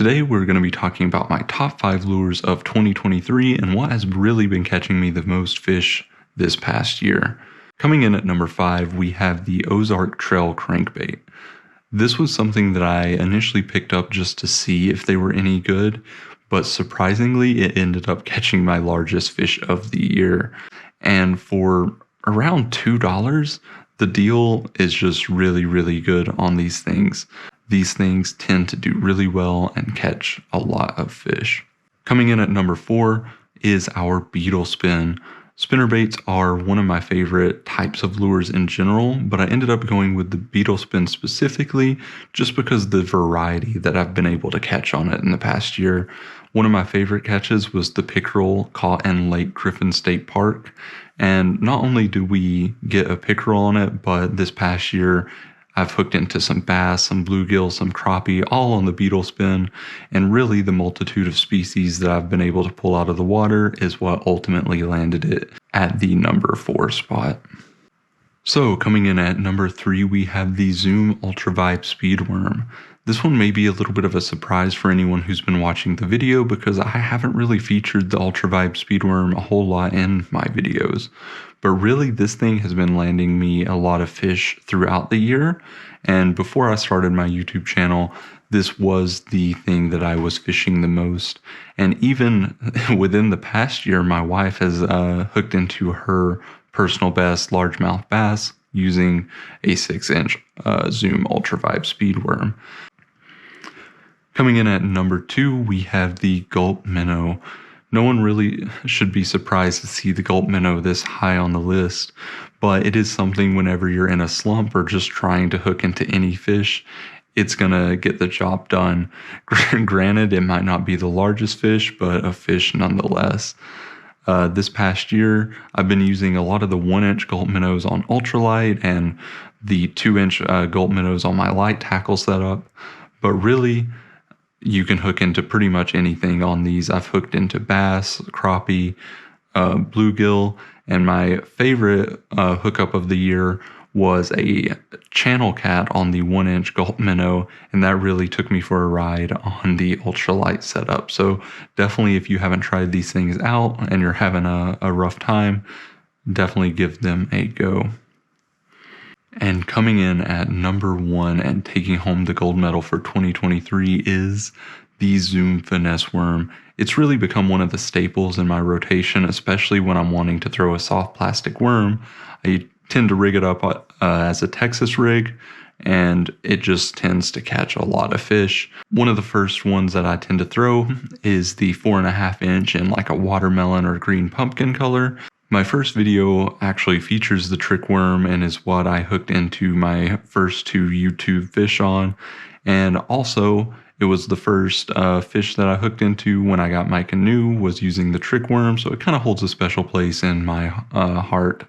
Today we're going to be talking about my top 5 lures of 2023 and what has really been catching me the most fish this past year. Coming in at number 5, we have the Ozark Trail Crankbait. This was something that I initially picked up just to see if they were any good, but surprisingly it ended up catching my largest fish of the year. And for around $2, the deal is just really good on these things. These things tend to do really well and catch a lot of fish. Coming in at number 4 is our beetle spin. Spinnerbaits are one of my favorite types of lures in general, but I ended up going with the beetle spin specifically just because of the variety that I've been able to catch on it in the past year. One of my favorite catches was the pickerel caught in Lake Griffin State Park. And not only do we get a pickerel on it, but this past year I've hooked into some bass, some bluegill, some crappie, all on the beetle spin, and really the multitude of species that I've been able to pull out of the water is what ultimately landed it at the number 4 spot. So coming in at number 3, we have the Zoom Ultra Vibe Speedworm. This one may be a little bit of a surprise for anyone who's been watching the video because I haven't really featured the Ultra Vibe Speedworm a whole lot in my videos. But really this thing has been landing me a lot of fish throughout the year. And before I started my YouTube channel, this was the thing that I was fishing the most. And even within the past year, my wife has hooked into her personal best largemouth bass using a 6-inch Zoom Ultra Vibe Speedworm. Coming in at number 2, we have the Gulp Minnow. No one really should be surprised to see the Gulp Minnow this high on the list, but it is something whenever you're in a slump or just trying to hook into any fish, it's gonna get the job done. Granted, it might not be the largest fish, but a fish nonetheless. This past year, I've been using a lot of the 1-inch Gulp Minnows on ultralight and the 2-inch Gulp Minnows on my light tackle setup, but really, you can hook into pretty much anything on these. I've hooked into bass, crappie, bluegill, and my favorite hookup of the year was a channel cat on the 1-inch Gulp Minnow, and that really took me for a ride on the ultralight setup. So definitely if you haven't tried these things out and you're having a rough time, definitely give them a go. And coming in at number 1 and taking home the gold medal for 2023 is the Zoom Finesse Worm. It's really become one of the staples in my rotation, especially when I'm wanting to throw a soft plastic worm. I tend to rig it up as a Texas rig, and it just tends to catch a lot of fish. One of the first ones that I tend to throw is the 4.5-inch in like a watermelon or green pumpkin color. My first video actually features the trick worm and is what I hooked into my first 2 YouTube fish on. And also, it was the first fish that I hooked into when I got my canoe was using the trick worm, so it kind of holds a special place in my heart.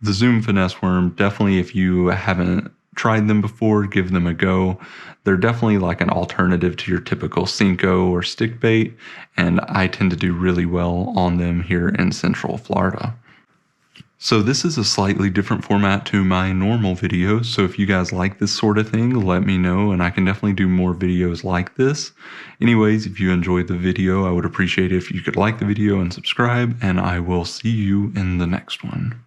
The Zoom Finesse Worm, definitely if you haven't tried them before, give them a go. They're definitely like an alternative to your typical Senko or stick bait, and I tend to do really well on them here in Central Florida. So this is a slightly different format to my normal videos, so if you guys like this sort of thing, let me know and I can definitely do more videos like this. Anyways, if you enjoyed the video, I would appreciate it if you could like the video and subscribe, and I will see you in the next one.